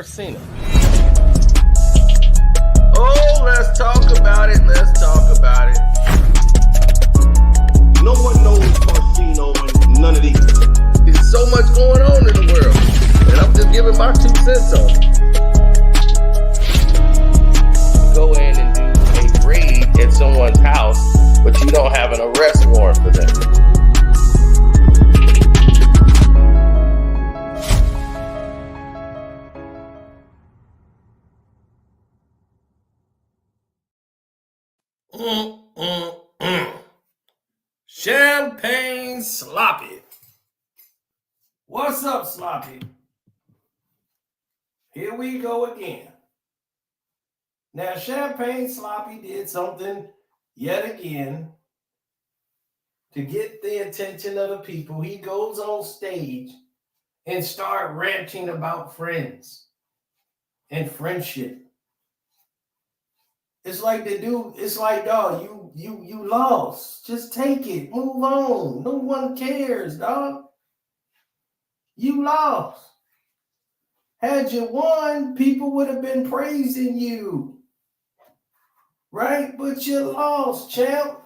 Seen it. Oh, let's talk about it. Let's talk about it. No one knows Marcino and none of these. There's so much going on in the world, and I'm just giving my 2 cents on it. Go in and do a raid at someone's house, but you don't have an arrest warrant for them. Champagne Sloppy. What's up, Sloppy? Here we go again. Now, Champagne Sloppy did something yet again to get the attention of the people. He goes on stage and start ranting about friends and friendship. It's like the dude, it's like, dog, you lost. Just take it. Move on. No one cares, dog. You lost. Had you won, people would have been praising you. Right? But you lost, champ.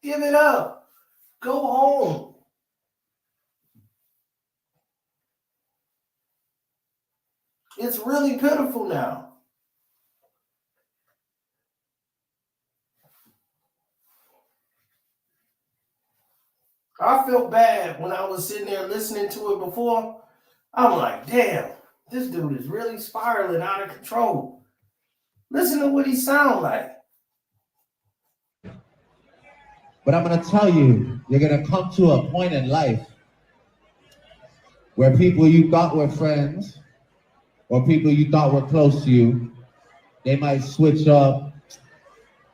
Give it up. Go home. It's really pitiful now. I felt bad when I was sitting there listening to it before. I'm like, damn, this dude is really spiraling out of control. Listen to what he sound like. But I'm going to tell you, you're going to come to a point in life where people you thought were friends or people you thought were close to you, they might switch up.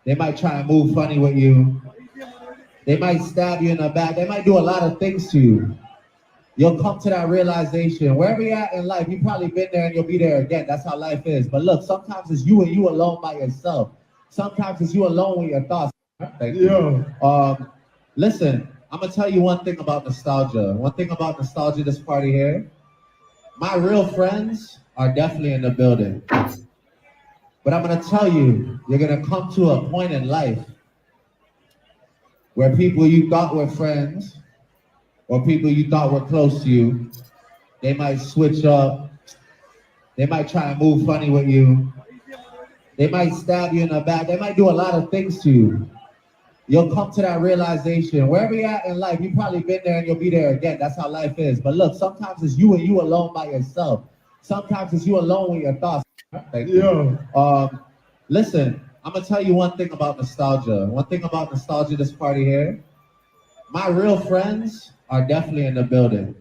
They might try and move funny with you. They might stab you in the back. They might do a lot of things to you. You'll come to that realization. Wherever you're at in life, you've probably been there and you'll be there again. That's how life is. But look, sometimes it's you and you alone by yourself. Sometimes it's you alone with your thoughts. Thank you. Listen, I'm going to tell you one thing about nostalgia. One thing about nostalgia this party here. My real friends are definitely in the building. But I'm going to tell you, you're going to come to a point in life where people you thought were friends or people you thought were close to you, they might switch up. They might try and move funny with you. They might stab you in the back. They might do a lot of things to you. You'll come to that realization. Wherever you're at in life, you've probably been there and you'll be there again. That's how life is. But look, sometimes it's you and you alone by yourself. Sometimes it's you alone with your thoughts. Thank you. Listen, I'm going to tell you one thing about nostalgia. One thing about nostalgia this party here. My real friends are definitely in the building.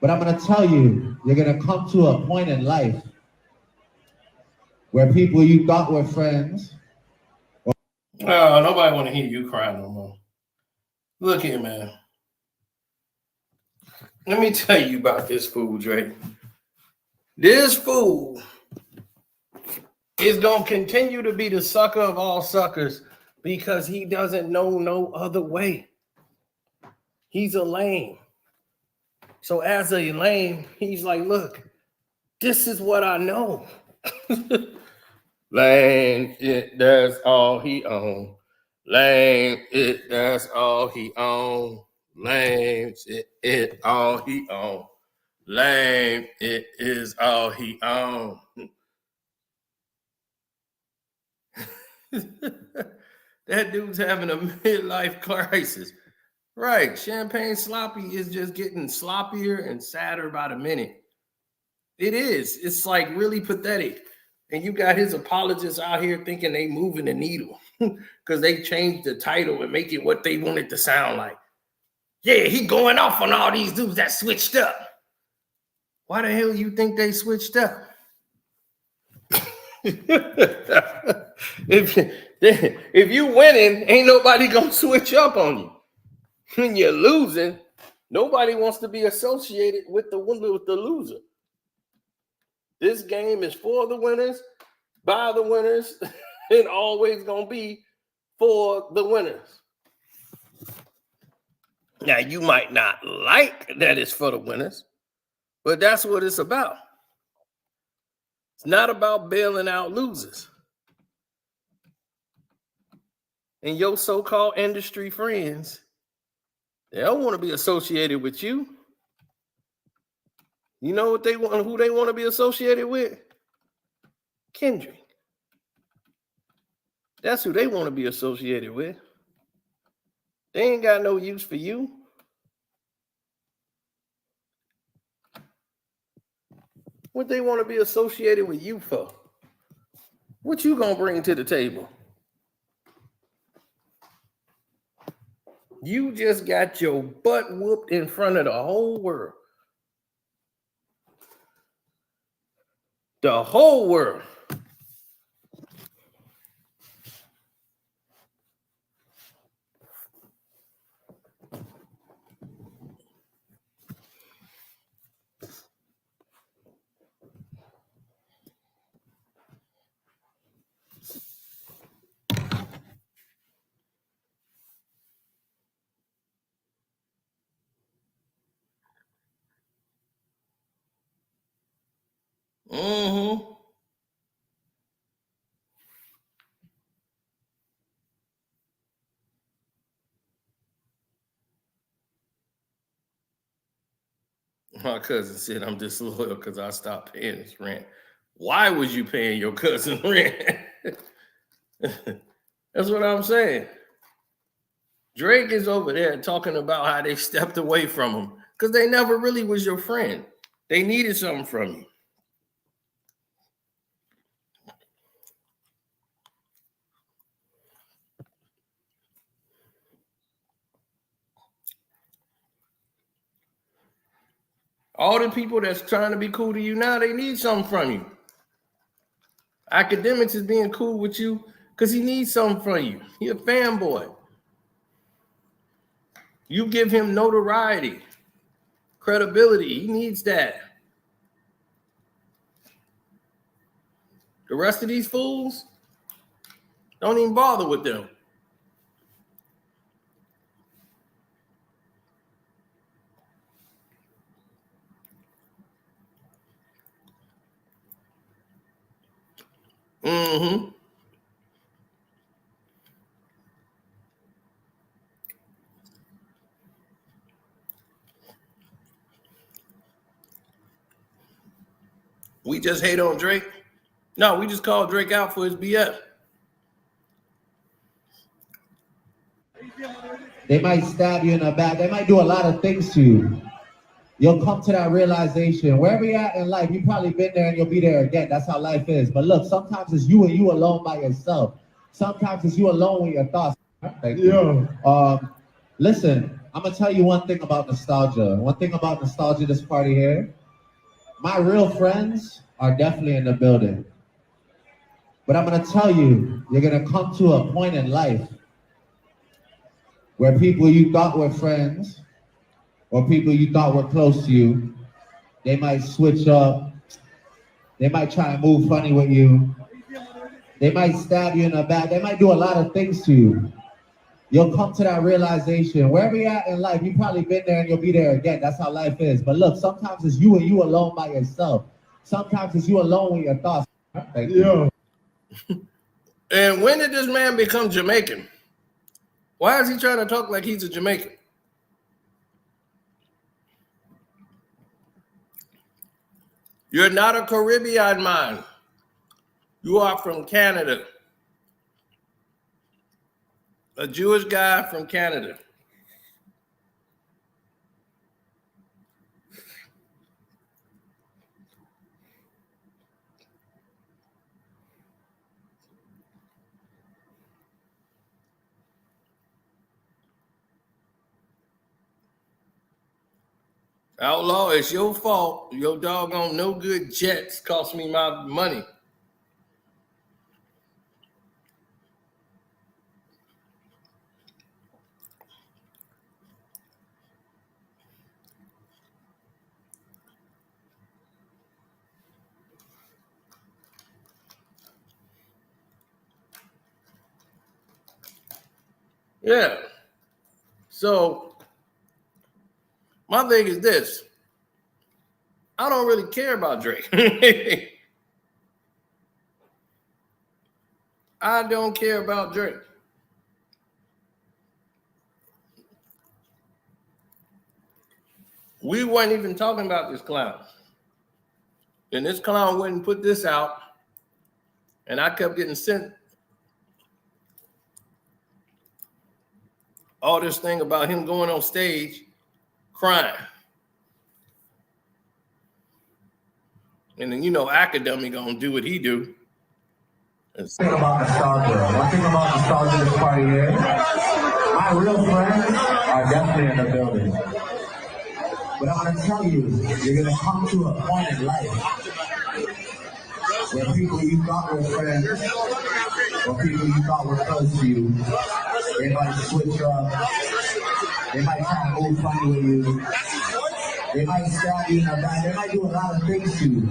But I'm going to tell you, you're going to come to a point in life where people you thought were friends. Oh, nobody want to hear you cry no more. Look here, man. Let me tell you about this fool, Drake. This fool is going to continue to be the sucker of all suckers because he doesn't know no other way. He's a lame. So as a lame, he's like, look, this is what I know. Lame, that's all he own. Lame, that's all he own. Lame, it all he own. Lame, it is all he own. That dude's having a midlife crisis. Right, Champagne Sloppy is just getting sloppier and sadder by the minute. It is. It's like really pathetic. And you got his apologists out here thinking they moving the needle because they changed the title and make it what they want it to sound like. Yeah, he going off on all these dudes that switched up. Why the hell you think they switched up? If you winning, ain't nobody gonna switch up on you. When you're losing, nobody wants to be associated with the loser. This game is for the winners, by the winners, and always gonna be for the winners. Now, you might not like that it's for the winners, but that's what it's about. It's not about bailing out losers. And your so-called industry friends, they don't want to be associated with you. You know what they want, who they want to be associated with? Kendrick. That's who they want to be associated with. They ain't got no use for you. What they want to be associated with you for? What you gonna bring to the table? You just got your butt whooped in front of the whole world. The whole world. Mm-hmm. My cousin said I'm disloyal because I stopped paying his rent. Why was you paying your cousin rent? That's what I'm saying. Drake is over there talking about how they stepped away from him because they never really was your friend. They needed something from you. All the people that's trying to be cool to you now, they need something from you. Academics is being cool with you because he needs something from you. He a fanboy. You give him notoriety, credibility. He needs that. The rest of these fools, don't even bother with them. Mm-hmm. We just hate on Drake. No, we just call Drake out for his BS. They might stab you in the back. They might do a lot of things to you. You'll come to that realization. Wherever you're at in life, you've probably been there and you'll be there again. That's how life is. But look, sometimes it's you and you alone by yourself. Sometimes it's you alone with your thoughts. Thank you. Listen, I'm going to tell you one thing about nostalgia. One thing about nostalgia, this party here. My real friends are definitely in the building. But I'm going to tell you, you're going to come to a point in life where people you thought were friends or people you thought were close to you, they might switch up. They might try and move funny with you. They might stab you in the back. They might do a lot of things to you. You'll come to that realization. Wherever you're at in life, you've probably been there and you'll be there again. That's how life is. But look, sometimes it's you and you alone by yourself. Sometimes it's you alone with your thoughts. Thank you. And when did this man become Jamaican? Why is he trying to talk like he's a Jamaican? You're not a Caribbean man. You are from Canada. A Jewish guy from Canada. Outlaw, it's your fault. Your doggone no good jets cost me my money. Yeah. So my thing is this. I don't really care about Drake. I don't care about Drake. We weren't even talking about this clown. And this clown wouldn't put this out. And I kept getting sent all this thing about him going on stage crying. And then, you know, Academy gonna do what he do. One thing about nostalgia. One thing about nostalgia this party is my real friends are definitely in the building. But I'm gonna tell you, you're gonna come to a point in life where people you thought were friends, or people you thought were close to you, they might switch up, they might try to move funny with you, they might stab you in the back, they might do a lot of things to you.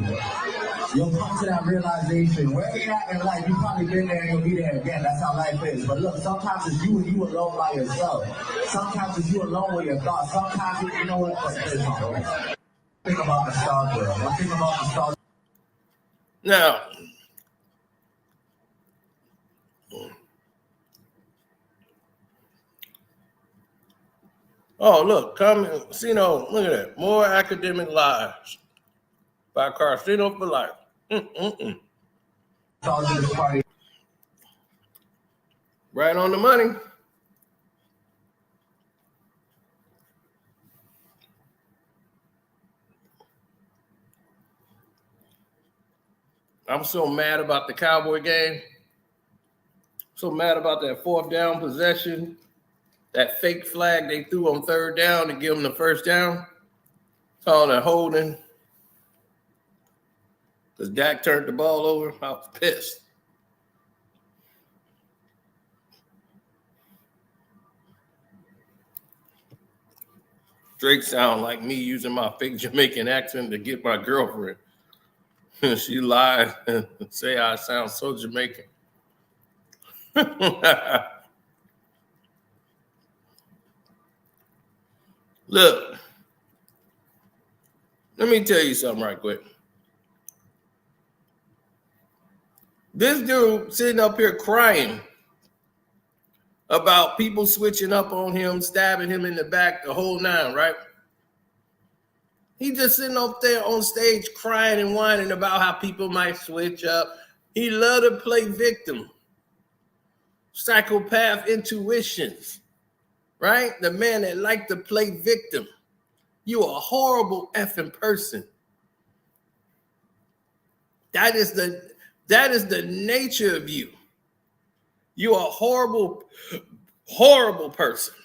You'll come to that realization, where you're at in life, you've probably been there and you'll be there again. That's how life is. But look, sometimes it's you and you alone by yourself. Sometimes it's you alone with your thoughts. Sometimes, you know what? Think about nostalgia. One thing about nostalgia. Now, oh, look, Cino, look at that. More academic lives by Carcino for Life. Right on the money. I'm so mad about the Cowboy game. So mad about that 4th down possession. That fake flag they threw on 3rd down to give them the 1st down. Calling it holding. Because Dak turned the ball over. I was pissed. Drake sound like me using my fake Jamaican accent to get my girlfriend. She lied and say I sound so Jamaican. Look, let me tell you something right quick. This dude sitting up here crying about people switching up on him, stabbing him in the back, the whole 9, right? He just sitting up there on stage crying and whining about how people might switch up. He love to play victim. Psychopath intuitions, right? The man that like to play victim. You a horrible effing person. That is the nature of you. You are a horrible, horrible person.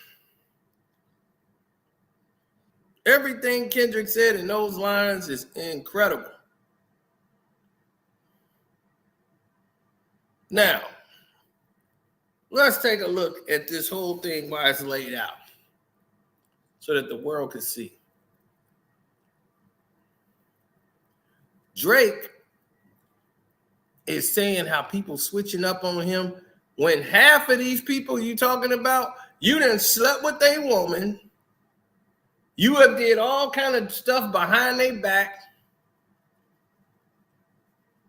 Everything Kendrick said in those lines is incredible. Now, let's take a look at this whole thing while it's laid out so that the world can see. Drake is saying how people switching up on him when half of these people you talking about, you done slept with a woman. You have did all kind of stuff behind their back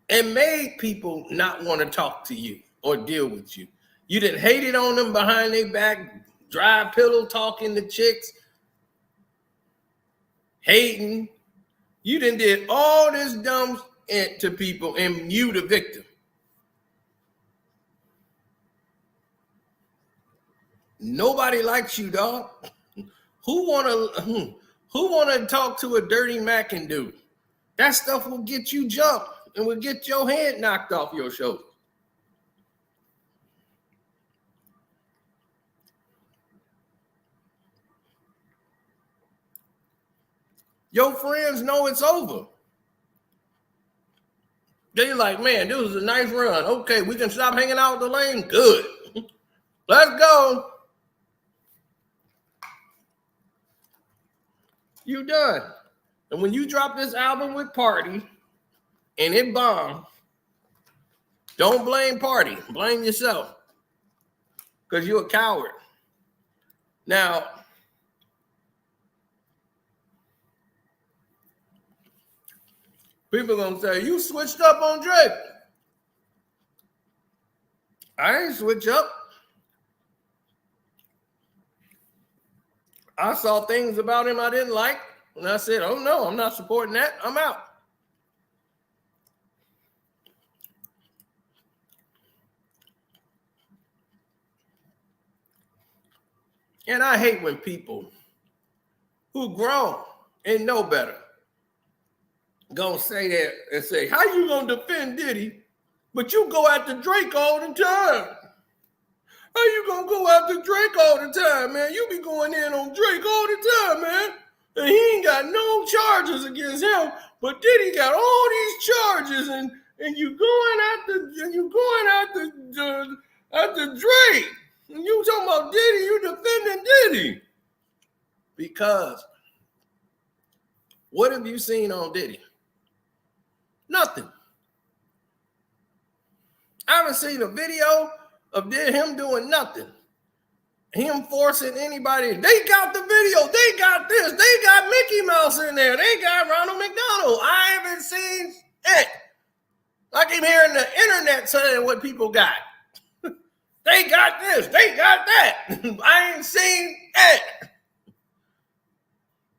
and made people not want to talk to you or deal with you. You done hated on them behind their back, dry pillow talking to chicks, hating. You done did all this dumb to people and you the victim. Nobody likes you, dog. Who wanna talk to a dirty Mackin dude? That stuff will get you jumped and will get your head knocked off your shoulder. Your friends know it's over. They like, man, this was a nice run. Okay, we can stop hanging out the lane. Good. Let's go. You done. And when you drop this album with Party and it bombed, don't blame Party. Blame yourself. Because you're a coward. Now, people are going to say, you switched up on Drake. I ain't switch up. I saw things about him I didn't like, and I said, oh no, I'm not supporting that. I'm out. And I hate when people who grown and know better gonna say that and say, how you gonna defend Diddy, but you go after Drake all the time? How you gonna go after Drake all the time, man? You be going in on Drake all the time, man. And he ain't got no charges against him, but Diddy got all these charges, and you going after Drake. And you talking about Diddy, you defending Diddy. Because what have you seen on Diddy? Nothing. I haven't seen a video of him doing nothing. Him forcing anybody. They got the video. They got this. They got Mickey Mouse in there. They got Ronald McDonald. I haven't seen it. I keep hearing the internet saying what people got. They got this. They got that. I ain't seen it.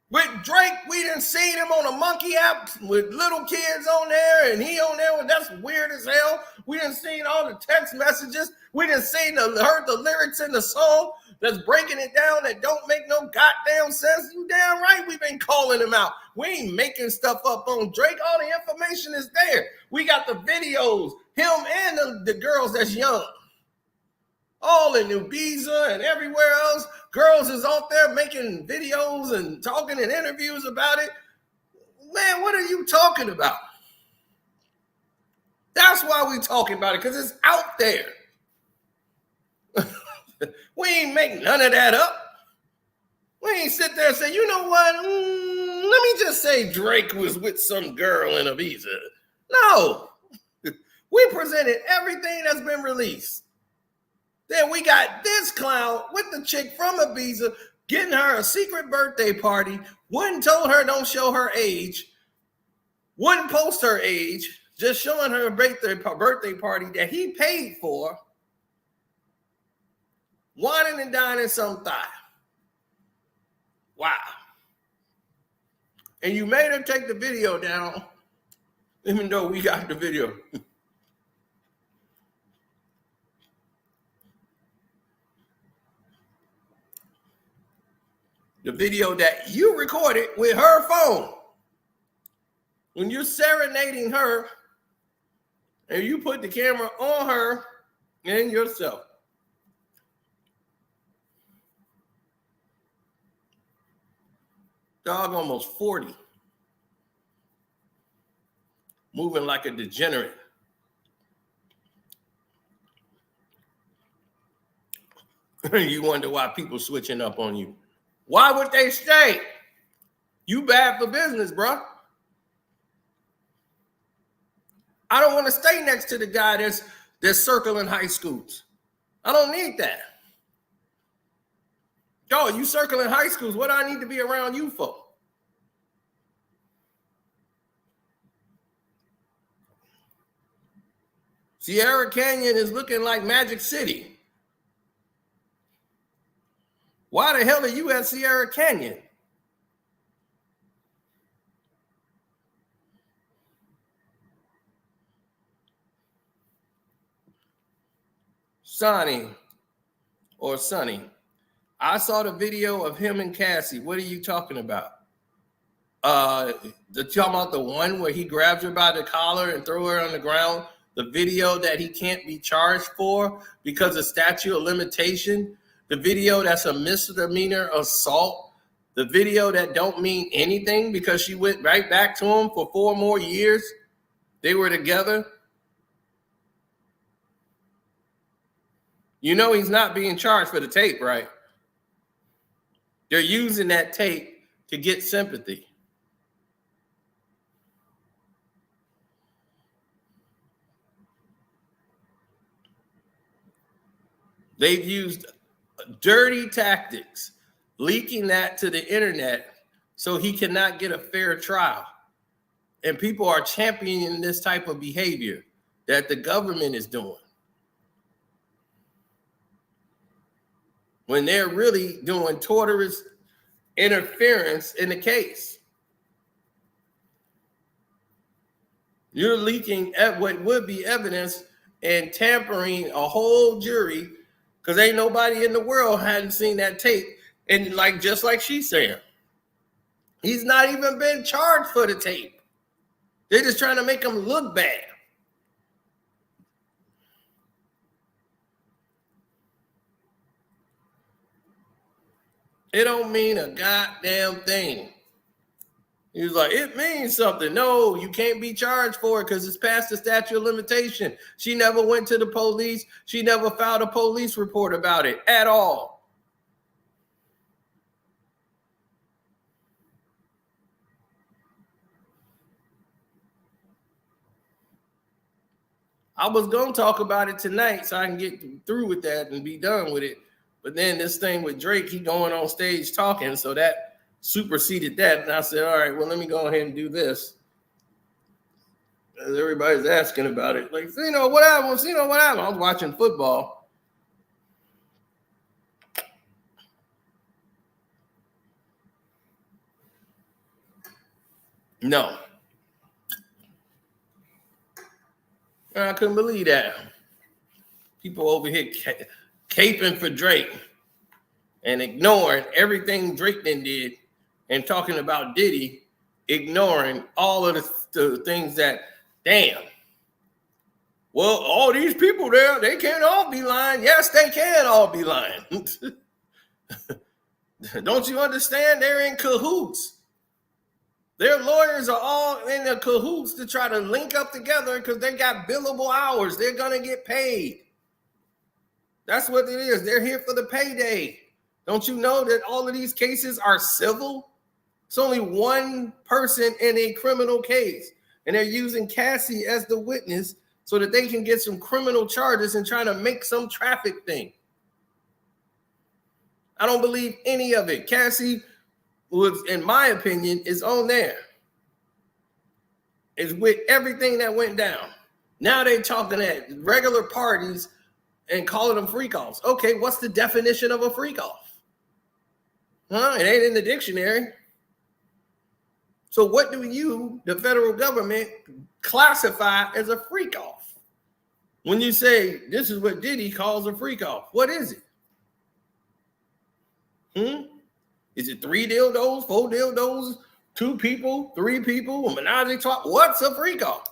With Drake, we done seen him on a monkey app with little kids on there, and he on there. That's weird as hell. We done seen all the text messages. We done heard the lyrics in the song that's breaking it down that don't make no goddamn sense. You damn right we been calling him out. We ain't making stuff up on Drake. All the information is there. We got the videos, him and the girls that's young. All in Ibiza and everywhere else. Girls is out there making videos and talking in interviews about it. Man, what are you talking about? That's why we talking about it, because it's out there. We ain't make none of that up. We ain't sit there and say, you know what? Let me just say Drake was with some girl in Ibiza. No. We presented everything that's been released. Then we got this clown with the chick from Ibiza getting her a secret birthday party. Wouldn't told her don't show her age. Wouldn't post her age. Just showing her a birthday party that he paid for. Whining and dining some thigh. Wow. And you made her take the video down, even though we got the video. The video that you recorded with her phone. When you're serenading her and you put the camera on her and yourself. Dog almost 40. Moving like a degenerate. You wonder why people switching up on you. Why would they stay? You bad for business, bro. I don't want to stay next to the guy that's circling high schools. I don't need that. Yo, you circling high schools. What do I need to be around you for? Sierra Canyon is looking like Magic City. Why the hell are you at Sierra Canyon? Sonny. I saw the video of him and Cassie. What are you talking about? Talking about the one where he grabs her by the collar and throw her on the ground. The video that he can't be charged for because of statute of limitation. The video that's a misdemeanor assault. The video that don't mean anything because she went right back to him for 4 more years. They were together. You know he's not being charged for the tape, right? They're using that tape to get sympathy. They've used dirty tactics, leaking that to the internet so he cannot get a fair trial. And people are championing this type of behavior that the government is doing. when they're really doing torturous interference in the case. You're leaking at what would be evidence and tampering a whole jury because ain't nobody in the world hadn't seen that tape. And like just like she's saying, he's not even been charged for the tape. They're just trying to make him look bad. It don't mean a goddamn thing. He was like, it means something. No, you can't be charged for it because it's past the statute of limitation. She never went to the police. She never filed a police report about it at all. I was going to talk about it tonight so I can get through with that and be done with it. But then this thing with Drake, he going on stage talking, so that superseded that. And I said, all right, well, let me go ahead and do this. As everybody's asking about it. Like, what happened? What happened? I was watching football. No. I couldn't believe that. People over here caping for Drake and ignoring everything Drake then did and talking about Diddy, ignoring all of the things that, damn. Well, all these people there, they can't all be lying. Yes, they can all be lying. Don't you understand? They're in cahoots. Their lawyers are all in the cahoots to try to link up together because they got billable hours. They're going to get paid. That's what it is. They're here for the payday. Don't you know that all of these cases are civil? It's only one person in a criminal case, and they're using Cassie as the witness so that they can get some criminal charges and trying to make some traffic thing. I don't believe any of it. Cassie was, in my opinion, is on there. It's with everything that went down. Now they're talking at regular parties and calling them freak offs. Okay, what's the definition of a freak off? Huh? It ain't in the dictionary. So what do you, the federal government, classify as a freak off? When you say this is what Diddy calls a freak off, what is it? Is it 3 dildos, 4 dildos, 2 people, 3 people, a menage a trois? What's a freak off?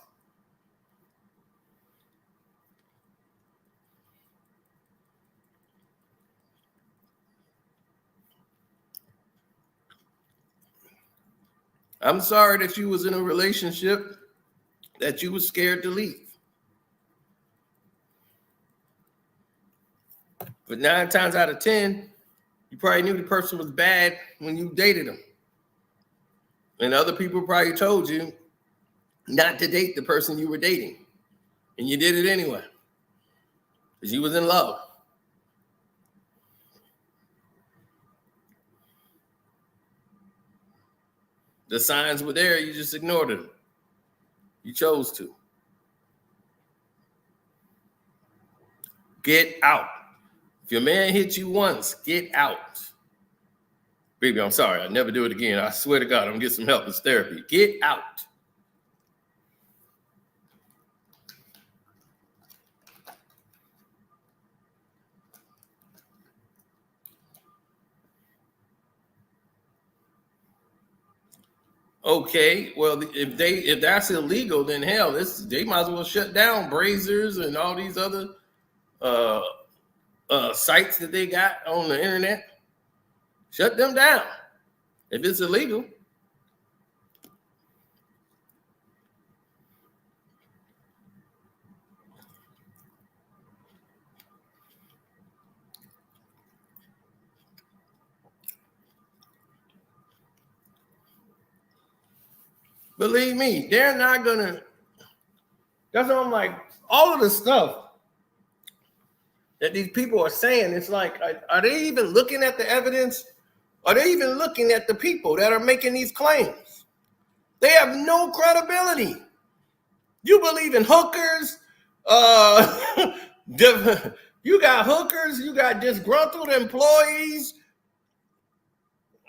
I'm sorry that you was in a relationship that you was scared to leave. But 9 times out of 10, you probably knew the person was bad when you dated them. And other people probably told you not to date the person you were dating. And you did it anyway. Because you was in love. The signs were there, you just ignored them. You chose to. Get out. If your man hits you once, get out. Baby, I'm sorry. I'll never do it again. I swear to God, I'm going to get some help. It's therapy. Get out. Okay, well, if that's illegal, then hell, they might as well shut down Brazers and all these other sites that they got on the internet. Shut them down if it's illegal. Believe me, they're not gonna. That's what I'm like. All of the stuff that these people are saying, it's like, are they even looking at the evidence? Are they even looking at the people that are making these claims? They have no credibility. You believe in hookers, You got hookers, you got disgruntled employees.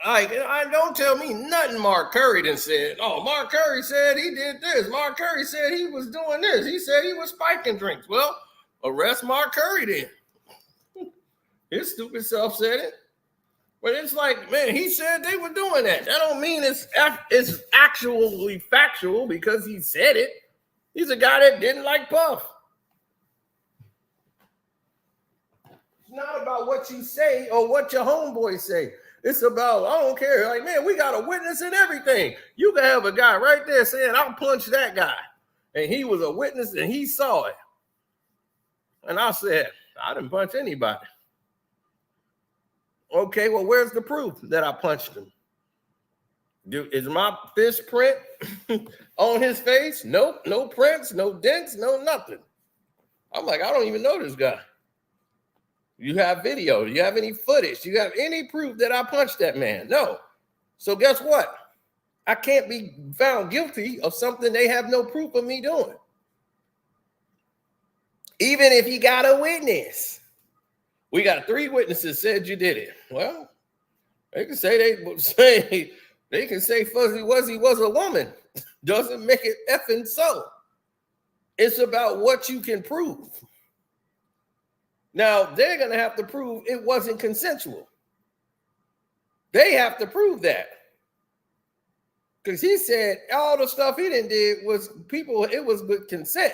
Like, I don't tell me nothing Mark Curry done said. Oh, Mark Curry said he did this. Mark Curry said he was doing this. He said he was spiking drinks. Well, arrest Mark Curry then. His stupid self said it. But it's like, man, he said they were doing that. That don't mean it's actually factual because he said it. He's a guy that didn't like Puff. It's not about what you say or what your homeboys say. It's about, I don't care. Like, man, we got a witness and everything. You can have a guy right there saying, I'll punch that guy. And he was a witness and he saw it. And I said, I didn't punch anybody. Okay, well, where's the proof that I punched him? Is my fist print on his face? Nope, no prints, no dents, no nothing. I'm like, I don't even know this guy. You have video? Do you have any footage? Do you have any proof that I punched that man? No. So guess what? I can't be found guilty of something they have no proof of me doing. Even if you got a witness. We got 3 witnesses said you did it. Well, they can say Fuzzy Wuzzy was a woman. Doesn't make it effing so. It's about what you can prove. Now, they're going to have to prove it wasn't consensual. They have to prove that. Because he said all the stuff he did was people, it was with consent.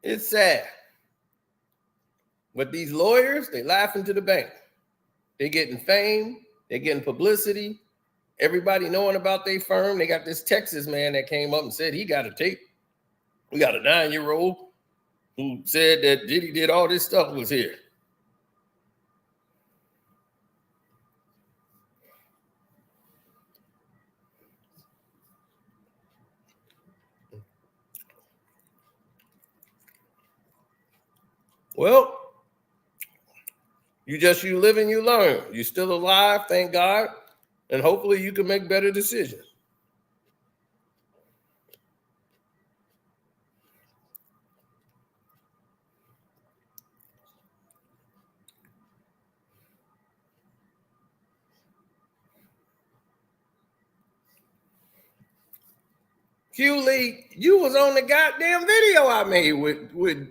It's sad. But these lawyers, they laughing to the bank. They're getting fame. They're getting publicity. Everybody knowing about their firm. They got this Texas man that came up and said he got a tape. We got a 9-year-old who said that Diddy did all this stuff was here. Well, you live and you learn. You're still alive, thank God. And hopefully you can make better decisions. Q Lee, you was on the goddamn video I made with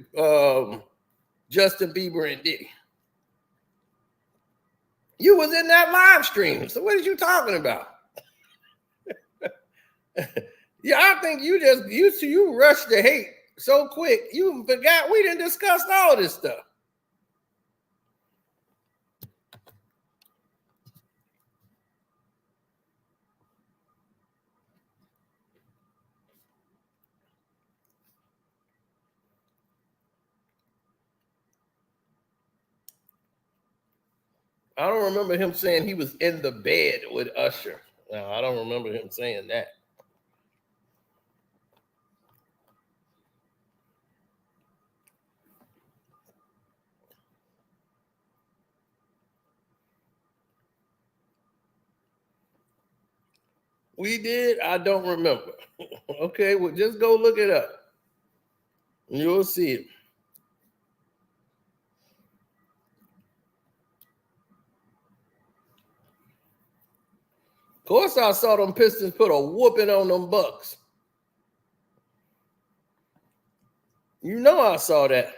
Justin Bieber and Diddy. You was in that live stream. So what are you talking about? Yeah, I think you rushed the hate so quick. You forgot we didn't discuss all this stuff. I don't remember him saying he was in the bed with Usher. No, I don't remember him saying that. We did? I don't remember. Okay, well, just go look it up. And you'll see it. Of course, I saw them Pistons put a whooping on them Bucks. You know I saw that.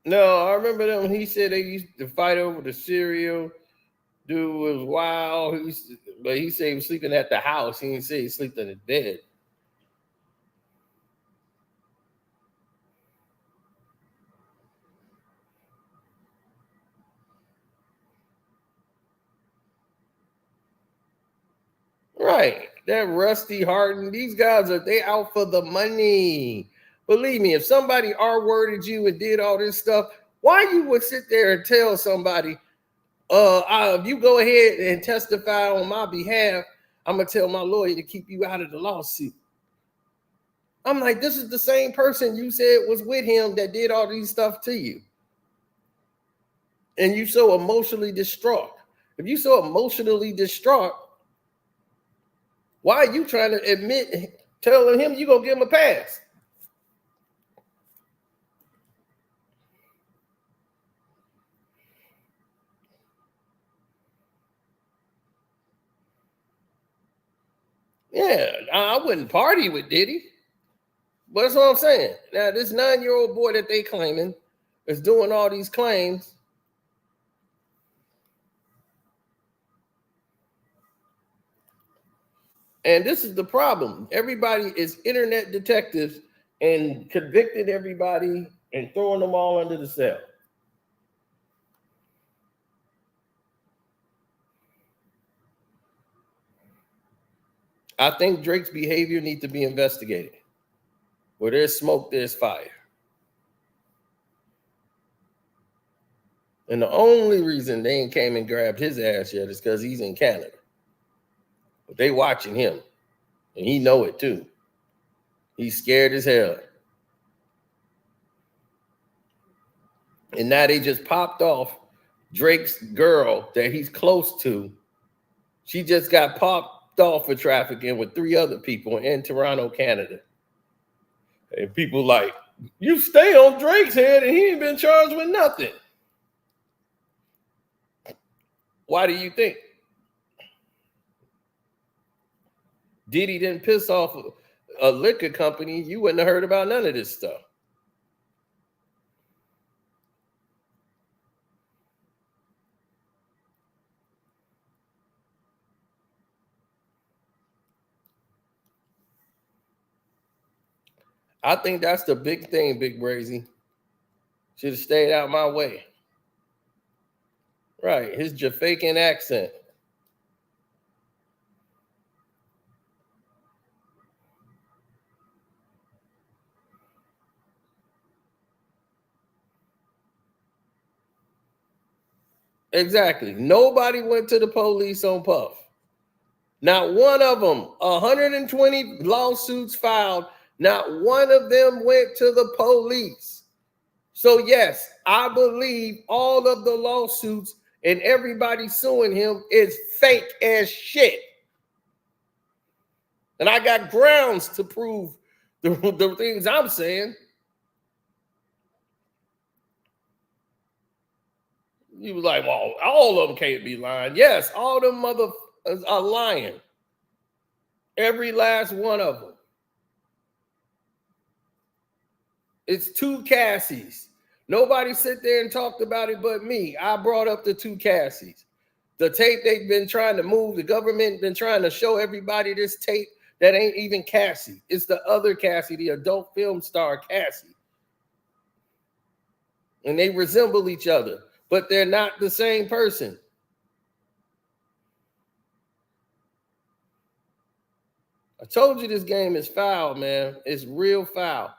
No, I remember that when he said they used to fight over the cereal. Dude was wild. But he said he was sleeping at the house. He didn't say he slept in his bed. Right. That Rusty Harden. These guys they out for the money. Believe me, if somebody R-worded you and did all this stuff, Why you would sit there and tell somebody, if you go ahead and testify on my behalf, I'm gonna tell my lawyer to keep you out of the lawsuit. I'm like, this is the same person you said was with him that did all these stuff to you. And you so emotionally distraught. If you so emotionally distraught, why are you trying to admit, telling him you gonna give him a pass? Yeah, I wouldn't party with Diddy. But that's what I'm saying. Now, this 9-year-old boy that they claiming is doing all these claims. And this is the problem. Everybody is internet detectives and convicting everybody and throwing them all under the cell. I think Drake's behavior needs to be investigated. Where there's smoke, there's fire. And the only reason they ain't came and grabbed his ass yet is because he's in Canada. But they watching him. And he know it too. He's scared as hell. And now they just popped off Drake's girl that he's close to. She just got popped off for trafficking with 3 other people in Toronto, Canada. And people like, you stay on Drake's head and he ain't been charged with nothing. Why do you think? Diddy didn't piss off a liquor company, you wouldn't have heard about none of this stuff. I think that's the big thing, Big Brazy. Should have stayed out my way. Right, his Jamaican accent. Exactly. Nobody went to the police on Puff. Not one of them. 120 lawsuits filed. Not one of them went to the police. So yes, I believe all of the lawsuits and everybody suing him is fake as shit. And I got grounds to prove the things I'm saying. You was like, well, all of them can't be lying. Yes, all them motherfuckers are lying. Every last one of them. It's 2 Cassies. Nobody sit there and talked about it but me. I brought up the 2 Cassies. The tape they've been trying to move, the government been trying to show everybody this tape that ain't even Cassie. It's the other Cassie, the adult film star Cassie. And they resemble each other, but they're not the same person. I told you this game is foul, man. It's real foul.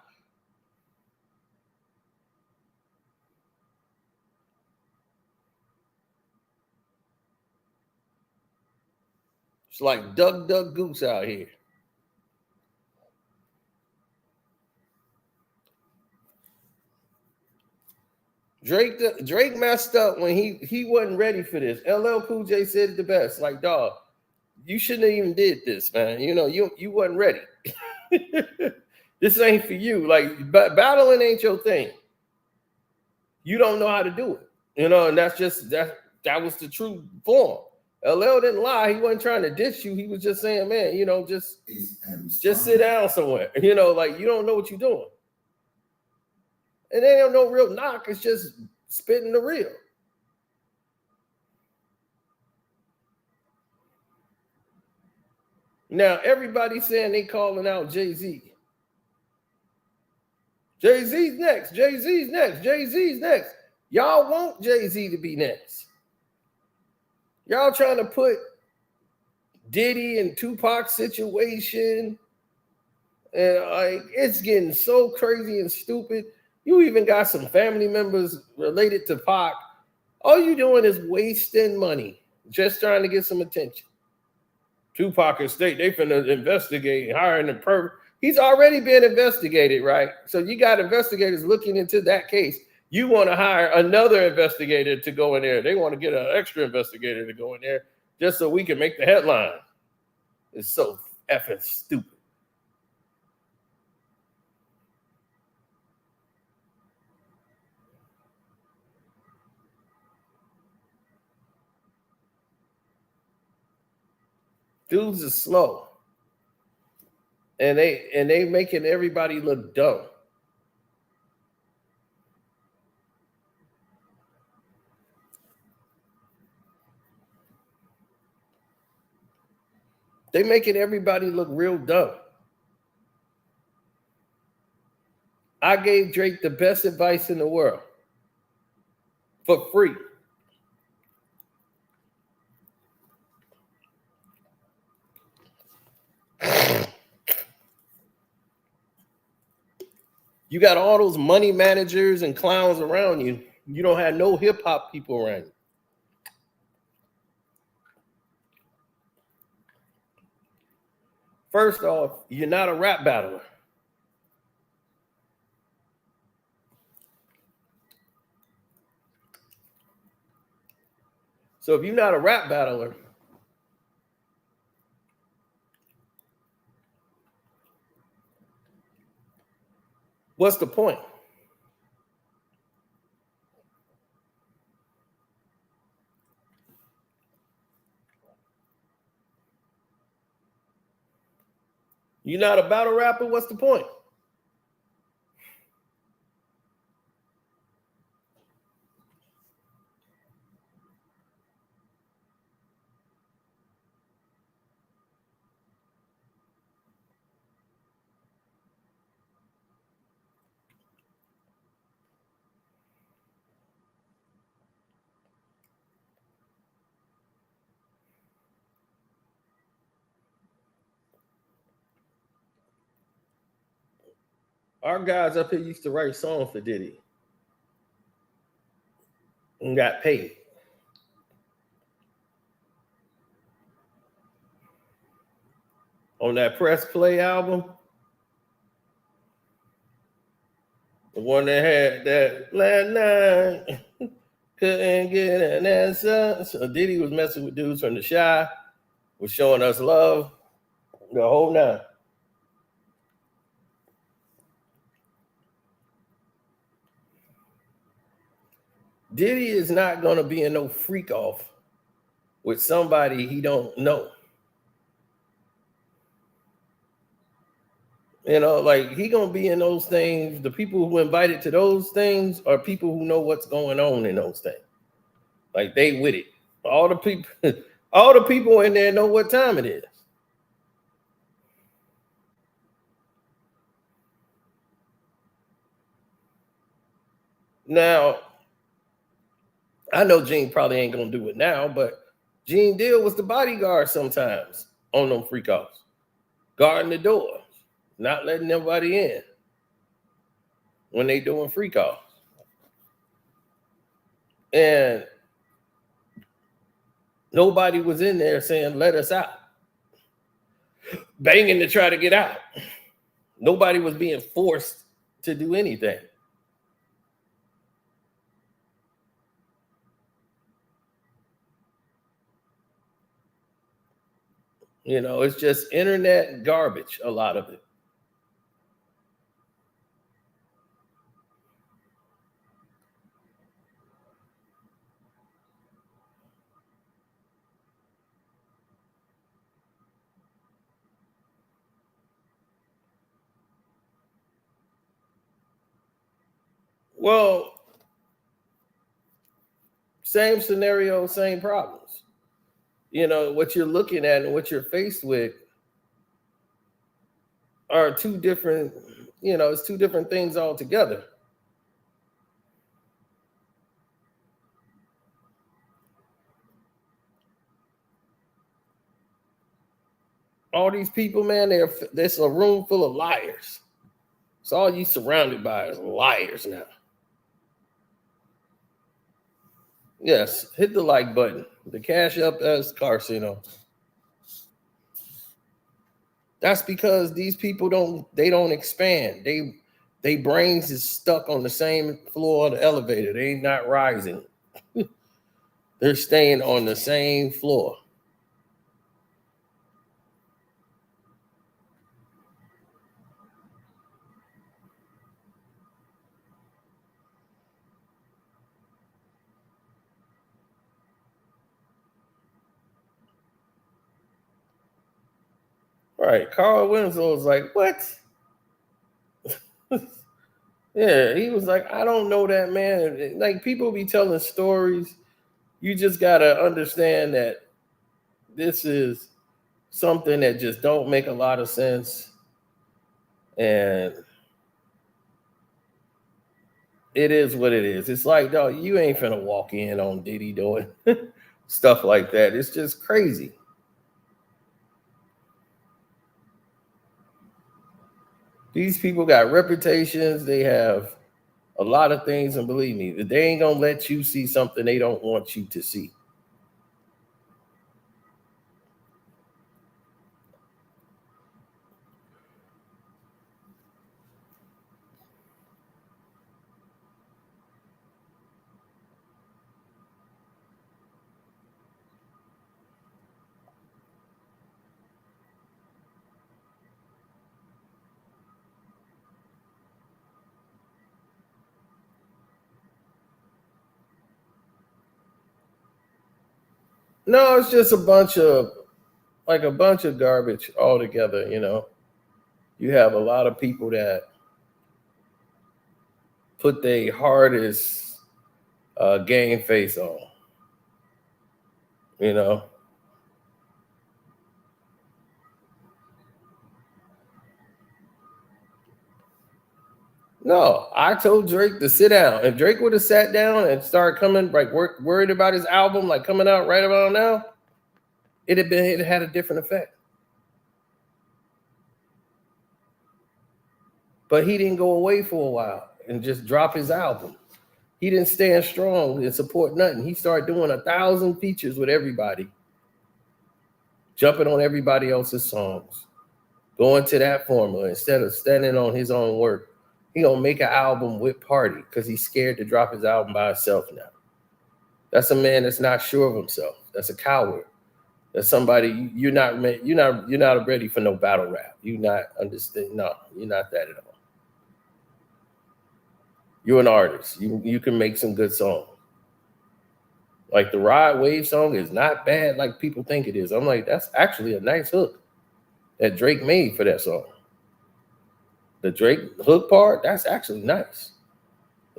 It's like duck, duck, goose out here. Drake messed up when he wasn't ready for this. LL Cool J said it the best. Like, dog, you shouldn't have even did this, man. You know, you wasn't ready. This ain't for you. Like, battling ain't your thing. You don't know how to do it. You know, and that's just that was the true form. LL didn't lie. He wasn't trying to diss you. He was just saying, man, you know, just sit down somewhere. You know, like, you don't know what you're doing. And they don't know real knock. It's just spitting the real. Now, everybody's saying they calling out Jay-Z. Jay-Z's next. Jay-Z's next. Jay-Z's next. Y'all want Jay-Z to be next. Y'all trying to put Diddy and Tupac's situation. And like, it's getting so crazy and stupid. You even got some family members related to Pac. All you doing is wasting money just trying to get some attention. Tupac and State, they finna investigate hiring the He's already been investigated, right? So you got investigators looking into that case. You want to hire another investigator to go in there. They want to get an extra investigator to go in there just so we can make the headline. It's so effing stupid. Dudes are slow. And they making everybody look dumb. They making everybody look real dumb. I gave Drake the best advice in the world for free. You got all those money managers and clowns around you. You don't have no hip hop people around you. First off, you're not a rap battler. So if you're not a rap battler, what's the point? You're not a battle rapper, what's the point? Our guys up here used to write songs for Diddy and got paid. On that Press Play album, the one that had that last night, couldn't get an answer. So Diddy was messing with dudes from the Shy, was showing us love, the whole nine. Diddy is not going to be in no freak off with somebody he don't know. You know, like he going to be in those things. The people who invited to those things are people who know what's going on in those things. Like they with it. All the people in there know what time it is. Now, I know Gene probably ain't gonna do it now, but Gene Deal was the bodyguard sometimes on them freak offs, guarding the door, not letting nobody in when they doing freak offs. And nobody was in there saying, let us out, banging to try to get out. Nobody was being forced to do anything. You know, it's just internet garbage, a lot of it. Well, same scenario, same problems. You know, what you're looking at and what you're faced with are two different, you know, it's two different things altogether. All these people, man, there's a room full of liars. So all you surrounded by is liars now. Yes, hit the like button. The Cash Up as Carcino. That's because these people don't expand. They brains is stuck on the same floor of the elevator. They ain't not rising. They're staying on the same floor. Right. Carl Winslow was like, what? Yeah, he was like, I don't know that man. Like, people be telling stories. You just gotta understand that this is something that just don't make a lot of sense. And it is what it is. It's like, dog, you ain't finna walk in on Diddy doing stuff like that. It's just crazy. These people got reputations. They have a lot of things, and believe me, they ain't gonna let you see something they don't want you to see. No, it's just a bunch of garbage altogether. You have a lot of people that put their hardest game face on. No, I told Drake to sit down. If Drake would have sat down and started coming, like worried about his album, like coming out right about now, it had a different effect. But he didn't go away for a while and just drop his album. He didn't stand strong and support nothing. He started doing 1,000 features with everybody, jumping on everybody else's songs, going to that formula instead of standing on his own work. He gonna make an album with Party because he's scared to drop his album by himself now. That's a man that's not sure of himself. That's a coward. That's somebody you're not ready for no battle rap. You're not understand. No, you're not that at all. You're an artist. You can make some good songs. Like the Ride Wave song is not bad like people think it is. I'm like, that's actually a nice hook that Drake made for that song. The Drake hook part, that's actually nice.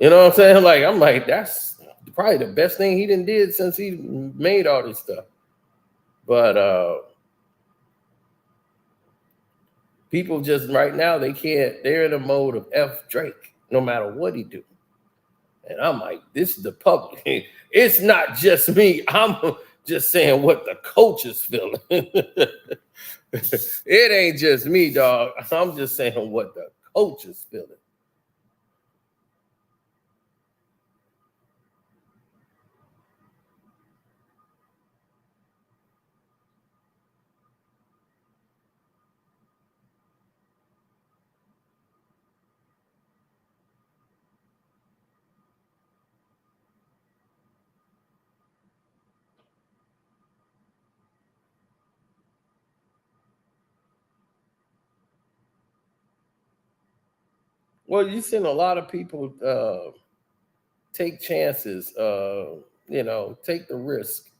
You know what I'm saying? Like, I'm like, that's probably the best thing he did since he made all this stuff. But people just right now, they're in a mode of F Drake, no matter what he do. And I'm like, this is the public. It's not just me. I'm just saying what the coach is feeling. It ain't just me, dog. I'm just saying what the coach is feeling. Well, you've seen a lot of people take chances, take the risk,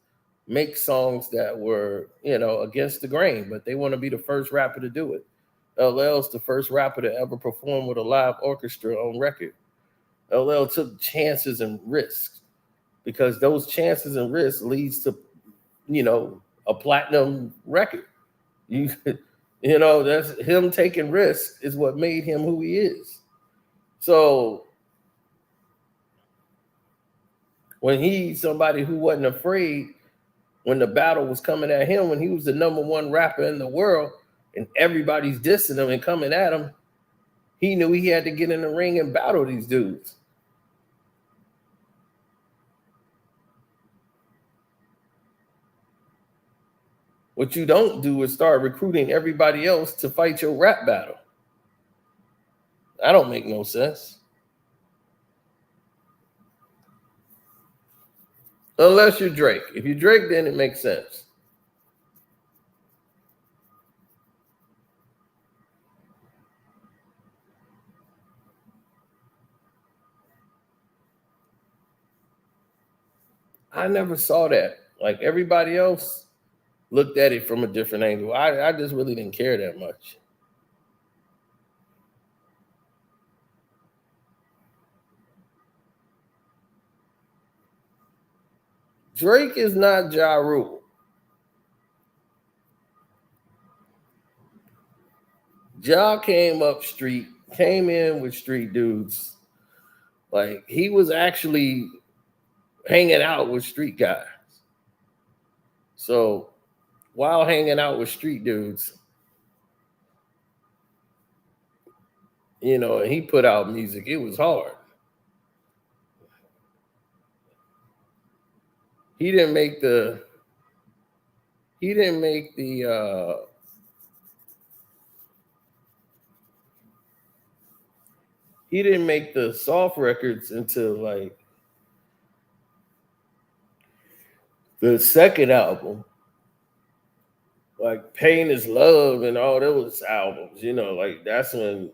make songs that were, against the grain, but they want to be the first rapper to do it. LL's the first rapper to ever perform with a live orchestra on record. LL took chances and risks because those chances and risks leads to, a platinum record. That's him taking risks is what made him who he is. So when he's somebody who wasn't afraid when the battle was coming at him, when he was the #1 rapper in the world and everybody's dissing him and coming at him, He knew he had to get in the ring and battle these dudes. What you don't do is start recruiting everybody else to fight your rap battle. That don't make no sense. Unless you're Drake. If you're Drake, then it makes sense. I never saw that. Like everybody else looked at it from a different angle. I just really didn't care that much. Drake is not Ja Rule. Ja came in with street dudes. Like he was actually hanging out with street guys. So while hanging out with street dudes, you know, and he put out music, it was hard. He didn't make the soft records until like the second album, like Pain is Love and all those albums, you know, like that's when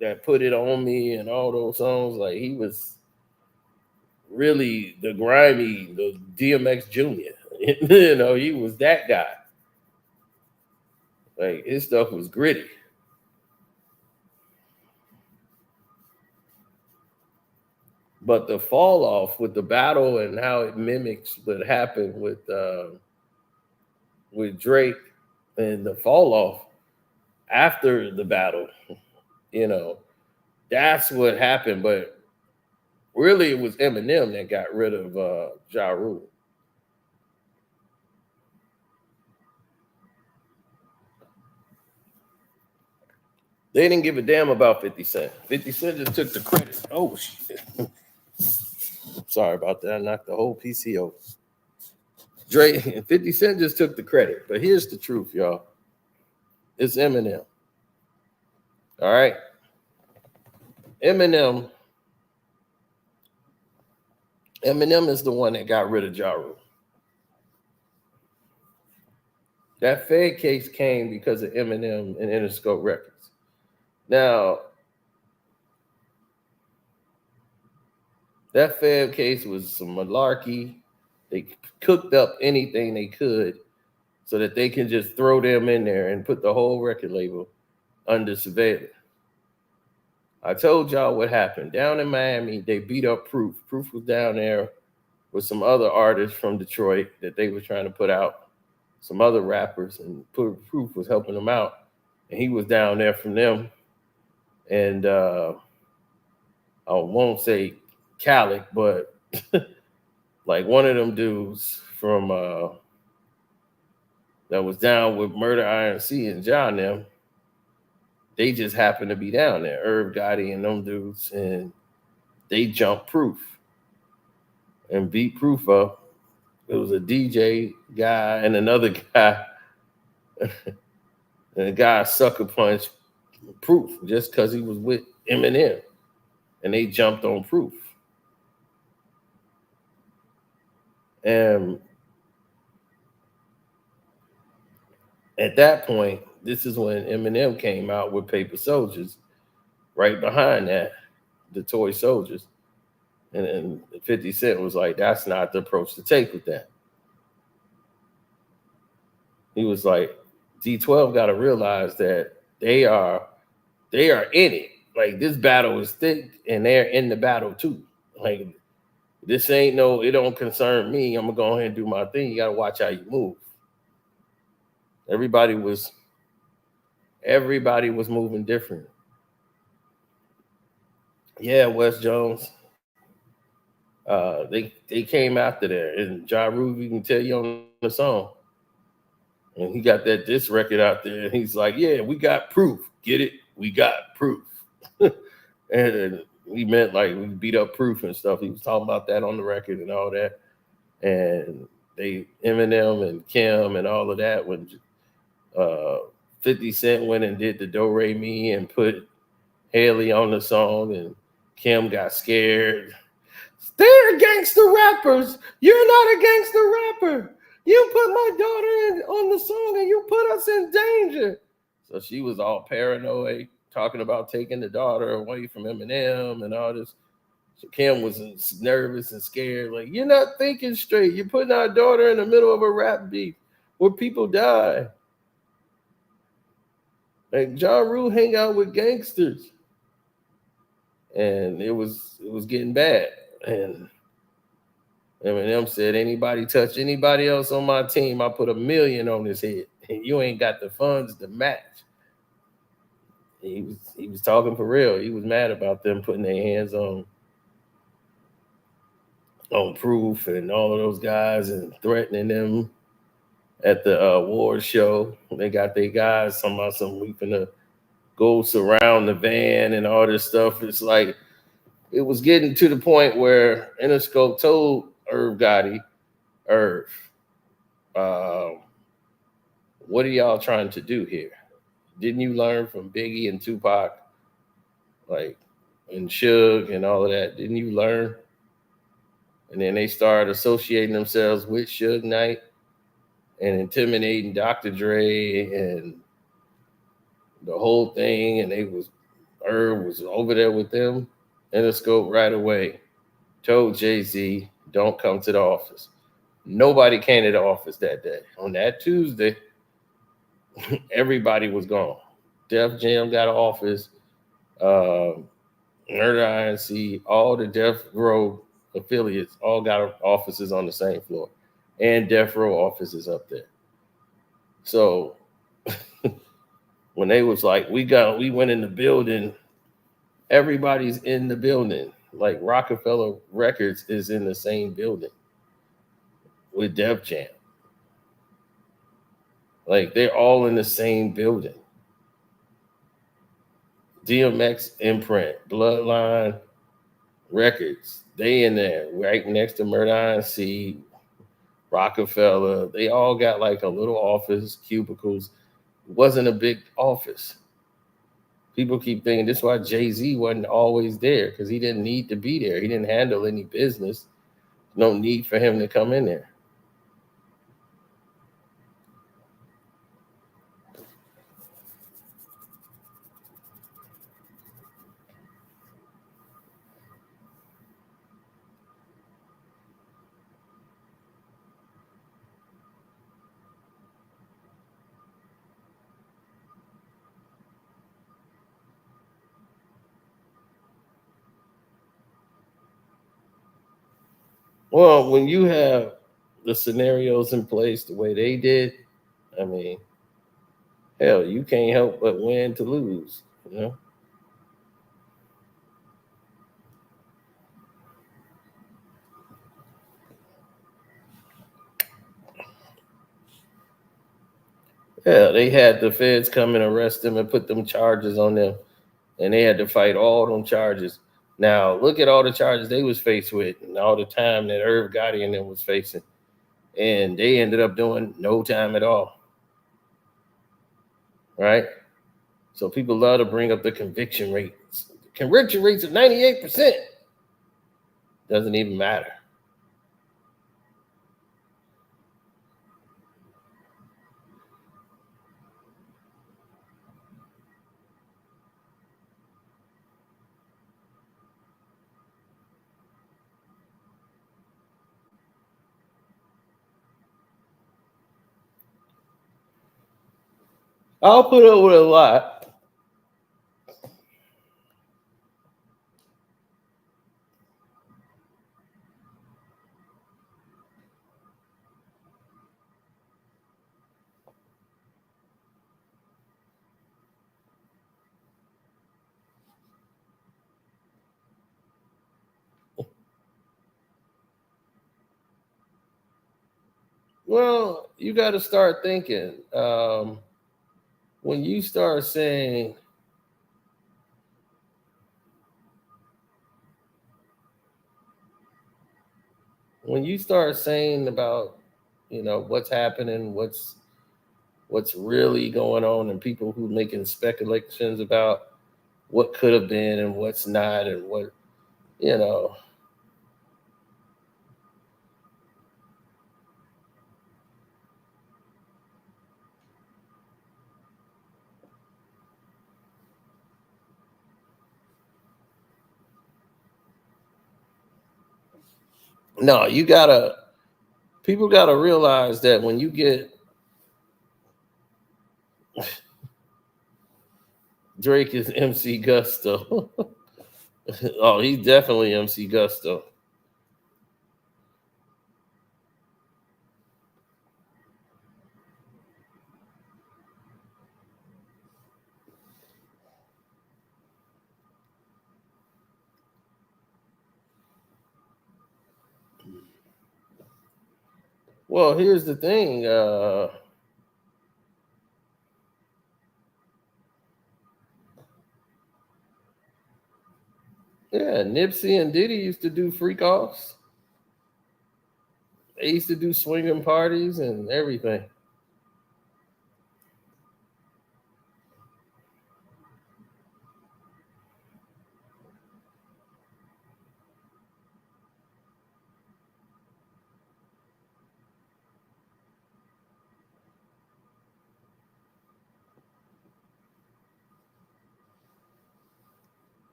that Put It On Me and all those songs, like he was really the grimy, the DMX Jr. You know, he was that guy. Like his stuff was gritty. But the fall off with the battle and how it mimics what happened with Drake and the fall off after the battle, you know, that's what happened. But really, it was Eminem that got rid of Ja Rule. They didn't give a damn about 50 Cent. 50 Cent just took the credit. Oh, shit. Sorry about that. I knocked the whole PC over. Drake and 50 Cent just took the credit. But here's the truth, y'all. It's Eminem. All right? Eminem is the one that got rid of Ja Rule. That Fed case came because of Eminem and Interscope Records. Now, that Fed case was some malarkey. They cooked up anything they could so that they can just throw them in there and put the whole record label under surveillance. I told y'all what happened. Down in Miami, they beat up Proof. Proof was down there with some other artists from Detroit that they were trying to put out, some other rappers, and Proof was helping them out. And he was down there from them. And I won't say Khaled, but like one of them dudes from that was down with Murder INC and John them, they just happened to be down there, Irv Gotti and them dudes, and they jumped Proof and beat Proof up. It was a DJ guy and another guy, and the guy sucker punched Proof just because he was with Eminem, and they jumped on Proof. And at that point, this is when Eminem came out with Paper Soldiers. Right behind that, the Toy Soldiers. And then 50 Cent was like, that's not the approach to take with that. He was like, D12 got to realize that they are in it. Like this battle is thick and they're in the battle too. Like this ain't no, it don't concern me. I'm gonna go ahead and do my thing. You gotta watch how you move. Everybody was moving different. Yeah, Wes Jones. They came after there, and Ja Rule, you can tell you on the song. And he got that diss record out there, and he's like, yeah, we got Proof. Get it? We got Proof. And we meant like we beat up Proof and stuff. He was talking about that on the record and all that. And they Eminem and Kim and all of that when 50 Cent went and did the Do Re Mi and put Haley on the song, and Kim got scared. They're gangster rappers. You're not a gangster rapper. You put my daughter on the song and you put us in danger. So she was all paranoid, talking about taking the daughter away from Eminem and all this. So Kim was nervous and scared. Like, you're not thinking straight. You're putting our daughter in the middle of a rap beef where people die. Like, Ja Rule hang out with gangsters. And it was getting bad. And Eminem said, anybody touch anybody else on my team, I put $1 million on his head. And you ain't got the funds to match. He was talking for real. He was mad about them putting their hands on Proof and all of those guys and threatening them at the award show. They got their guys talking about we finna go surround the van and all this stuff. It's like it was getting to the point where Interscope told Irv Gotti, what are y'all trying to do here? Didn't you learn from Biggie and Tupac, like, and Suge and all of that? Didn't you learn? And then they started associating themselves with Suge Knight and intimidating Dr. Dre and the whole thing. And Irv was over there with them. Interscope right away told Jay-Z, don't come to the office. Nobody came to the office that day. On that Tuesday, everybody was gone. Def Jam got an office. Murder Inc., all the Death Row affiliates all got offices on the same floor, and Death Row offices up there. So when they was like, we went in the building, everybody's in the building. Like Rockefeller Records is in the same building with Def Jam. Like they're all in the same building. DMX Imprint, Bloodline Records, they in there right next to Murder Inc., Rockefeller. They all got like a little office, cubicles. It wasn't a big office. People keep thinking this is why Jay-Z wasn't always there, because he didn't need to be there. He didn't handle any business. No need for him to come in there. Well, when you have the scenarios in place the way they did, I mean, hell, you can't help but win to lose, you know? Yeah, they had the feds come and arrest them and put them charges on them, and they had to fight all them charges. Now, look at all the charges they was faced with and all the time that Irv Gotti and them was facing, and they ended up doing no time at all, right? So people love to bring up the conviction rates. Conviction rates of 98%. Doesn't even matter. I'll put up with a lot. Well, you got to start thinking. When you start saying when you start saying about, what's happening, what's really going on, and people who making speculations about what could have been and what's not, and what, you know, no, people gotta realize that when you get Drake is MC Gusto. Oh, he's definitely MC Gusto. Well, here's the thing. Yeah, Nipsey and Diddy used to do freak offs. They used to do swinging parties and everything.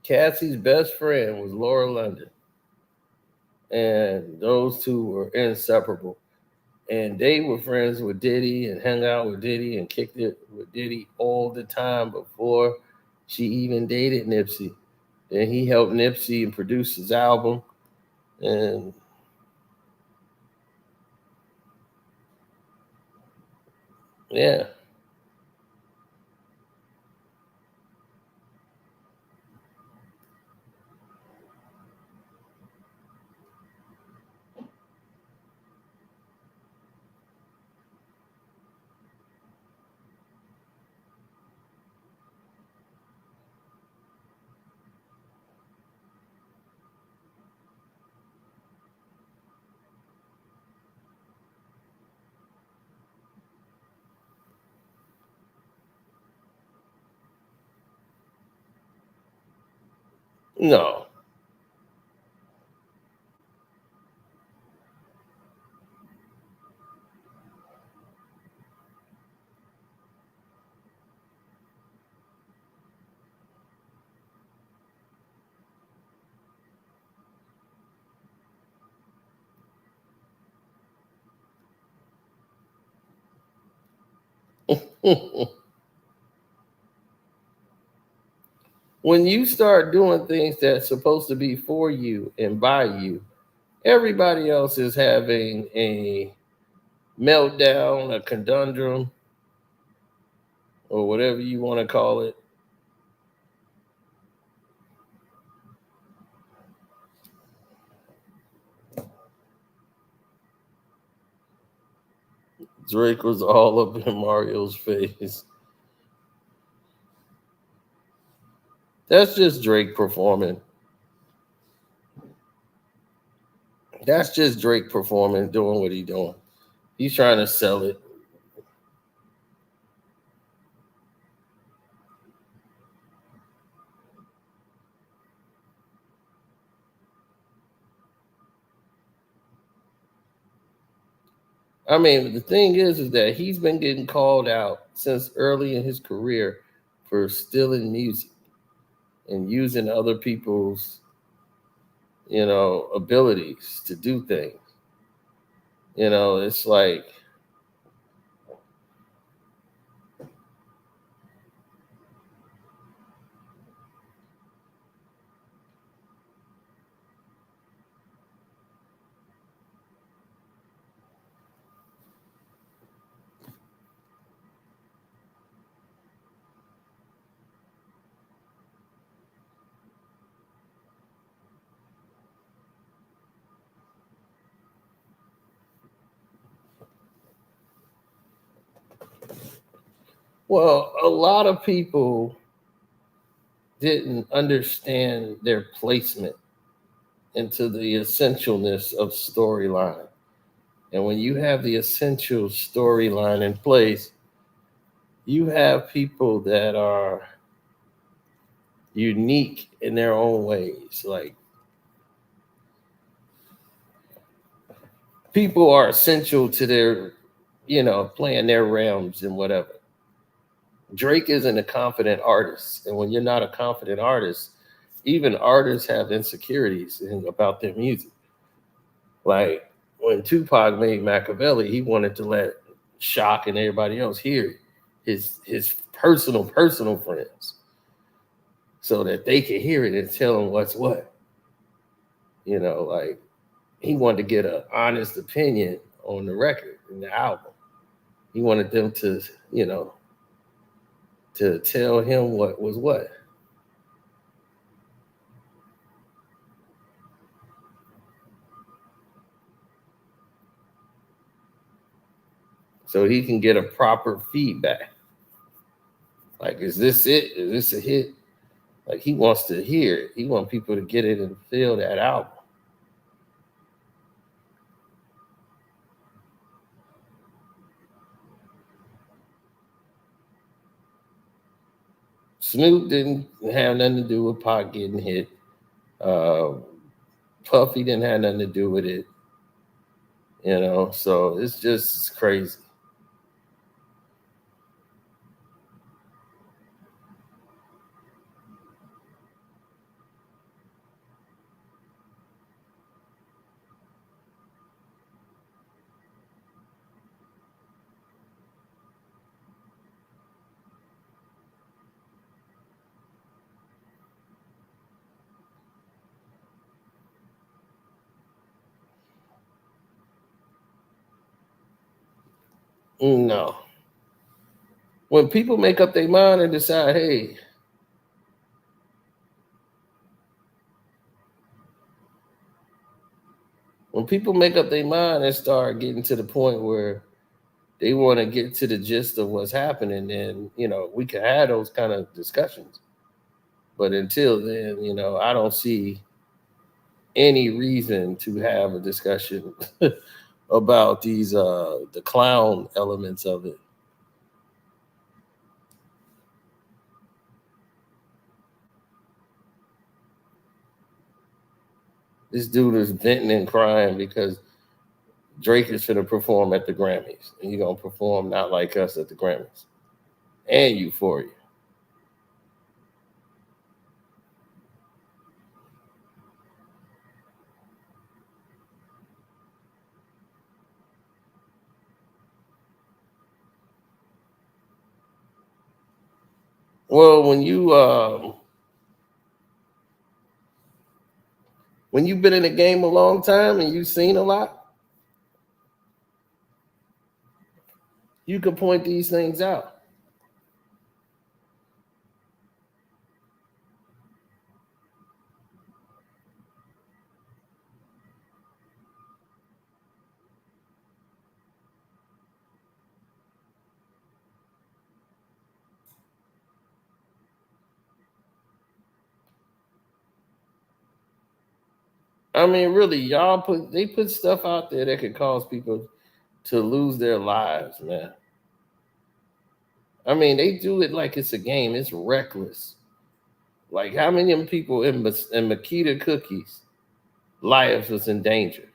Cassie's best friend was Laura London, and those two were inseparable. And they were friends with Diddy and hung out with Diddy and kicked it with Diddy all the time before she even dated Nipsey. And he helped Nipsey and produce his album. And yeah. No. When you start doing things that's supposed to be for you and by you, everybody else is having a meltdown, a conundrum, or whatever you want to call it. Drake was all up in Mario's face. That's just Drake performing. That's just Drake performing, doing what he's doing. He's trying to sell it. I mean, the thing is that he's been getting called out since early in his career for stealing music and using other people's, abilities to do things. It's like, well, a lot of people didn't understand their placement into the essentialness of storyline. And when you have the essential storyline in place, you have people that are unique in their own ways. Like, people are essential to their, playing their realms and whatever. Drake isn't a confident artist. And when you're not a confident artist, even artists have insecurities about their music. Like, when Tupac made Machiavelli, he wanted to let Shock and everybody else hear his personal friends, so that they could hear it and tell him what's what. Like, he wanted to get an honest opinion on the record and the album. He wanted them to, to tell him what was what. So he can get a proper feedback. Like, is this it? Is this a hit? Like, he wants to hear it. He wants people to get it and feel that album. Snoop didn't have nothing to do with Pac getting hit. Puffy didn't have nothing to do with it. So it's just crazy. No. When people make up their mind and decide, hey, when people make up their mind and start getting to the point where they want to get to the gist of what's happening, then, we can have those kind of discussions. But until then, I don't see any reason to have a discussion about these the clown elements of it. This dude is venting and crying because Drake is going to perform at the Grammys, and he's going to perform Not Like Us at the Grammys and Euphoria. Well, when you've been in the game a long time and you've seen a lot, you can point these things out. I mean, really, they put stuff out there that could cause people to lose their lives, man. I mean, they do it like it's a game. It's reckless. Like, how many of them people in Makita Cookies' lives was in danger?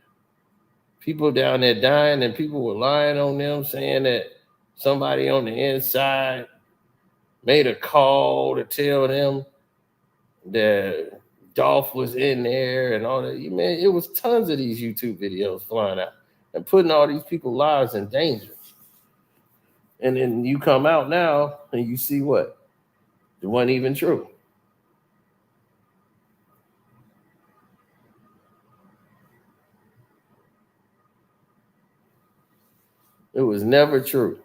People down there dying, and people were lying on them, saying that somebody on the inside made a call to tell them that Dolph was in there and all that. Man, it was tons of these YouTube videos flying out and putting all these people's lives in danger. And then you come out now and you see what? It wasn't even true. It was never true.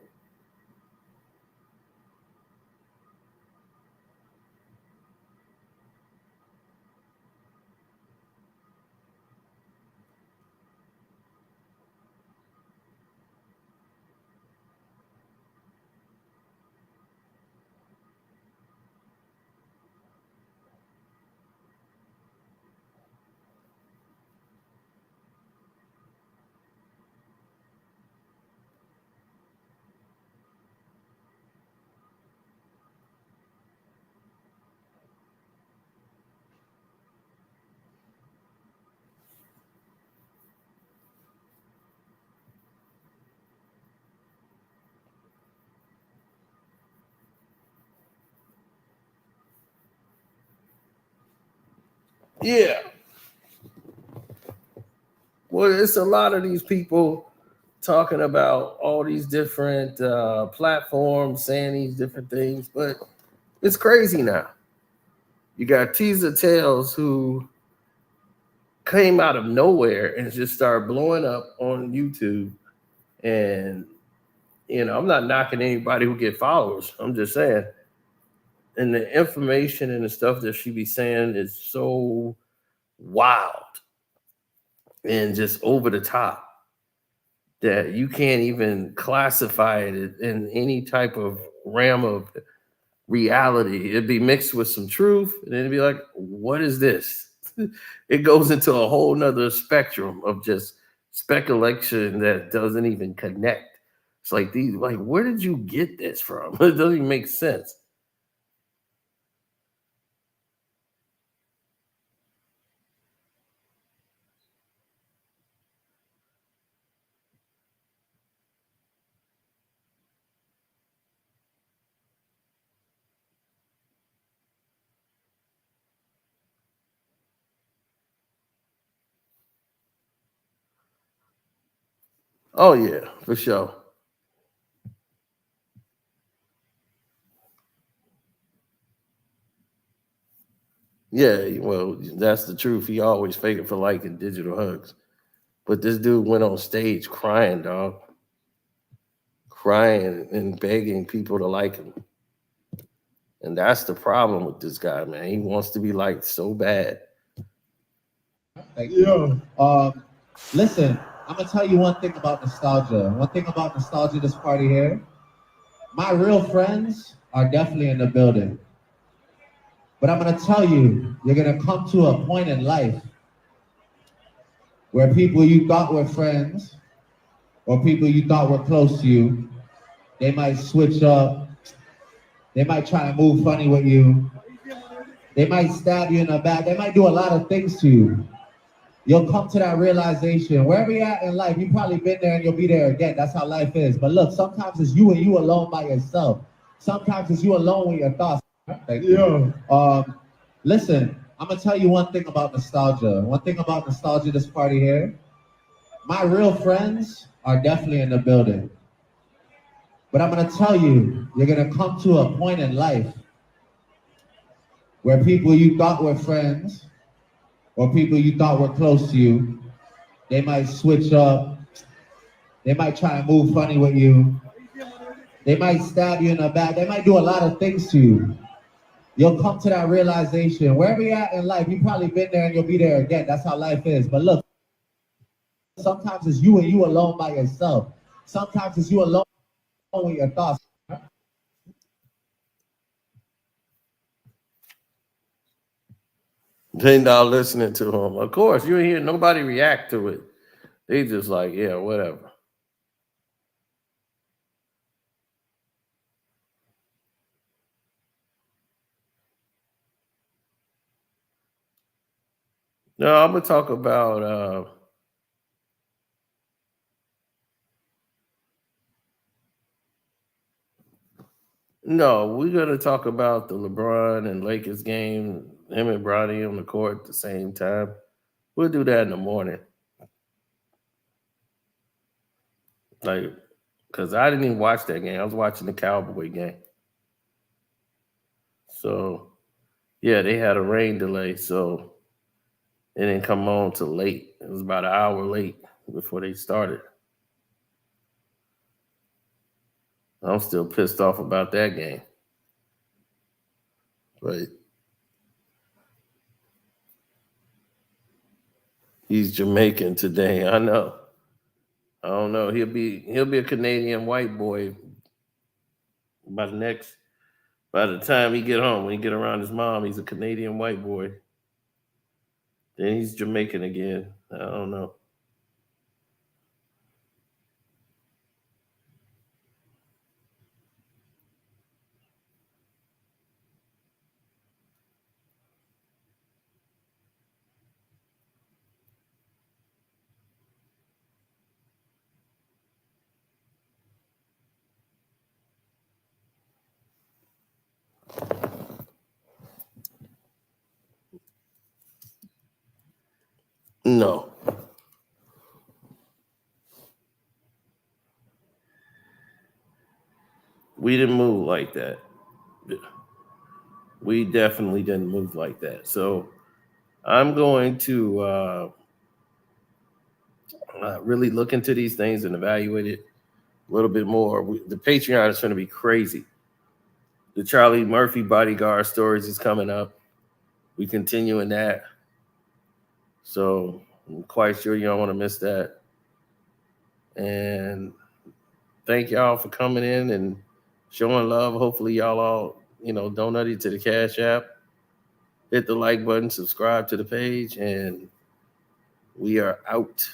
Yeah. Well, it's a lot of these people talking about all these different platforms, saying these different things, but it's crazy now. You got Teaser Tales who came out of nowhere and just started blowing up on YouTube. And I'm not knocking anybody who get followers. I'm just saying, and the information and the stuff that she be saying is so wild and just over the top that you can't even classify it in any type of realm of reality. It'd be mixed with some truth, and then it'd be like, what is this? It goes into a whole nother spectrum of just speculation that doesn't even connect. It's like where did you get this from? It doesn't even make sense. Oh yeah, for sure. Yeah, well, that's the truth. He always faking for liking digital hugs. But this dude went on stage crying, dog. Crying and begging people to like him. And that's the problem with this guy, man. He wants to be liked so bad. Thank you. Listen, I'm gonna tell you one thing about nostalgia. One thing about nostalgia, this party here. My real friends are definitely in the building. But I'm gonna tell you, you're gonna come to a point in life where people you thought were friends or people you thought were close to you, they might switch up. They might try to move funny with you. They might stab you in the back. They might do a lot of things to you. You'll come to that realization. Wherever you're at in life, you've probably been there and you'll be there again. That's how life is. But look, sometimes it's you and you alone by yourself. Sometimes it's you alone with your thoughts. Thank you. Listen, I'm gonna tell you one thing about nostalgia. One thing about nostalgia, this party here. My real friends are definitely in the building. But I'm gonna tell you, you're gonna come to a point in life where people you thought were friends or people you thought were close to you, they might switch up. They might try to move funny with you. They might stab you in the back. They might do a lot of things to you. You'll come to that realization. Wherever you're at in life, you've probably been there and you'll be there again. That's how life is. But look, sometimes it's you and you alone by yourself. Sometimes it's you alone with your thoughts. They not listening to him. Of course, you ain't hear nobody react to it. They just like, yeah, whatever. No, I'm gonna talk about no, we're gonna talk about the LeBron and Lakers game, him and Bronny on the court at the same time. We'll do that in the morning. Like, because I didn't even watch that game. I was watching the Cowboy game. So yeah, they had a rain delay, so it didn't come on till late. It was about an hour late before they started. I'm still pissed off about that game. But he's Jamaican today. I know. I don't know. He'll be a Canadian white boy by the time he get home. When he get around his mom, he's a Canadian white boy. Then he's Jamaican again. I don't know. No. We didn't move like that. We definitely didn't move like that. So I'm going to really look into these things and evaluate it a little bit more. The Patreon is going to be crazy. The Charlie Murphy bodyguard stories is coming up. We continuing that. So I'm quite sure you don't want to miss that. And thank y'all for coming in and showing love. Hopefully y'all all, donated to the Cash App. Hit the like button, subscribe to the page, and we are out.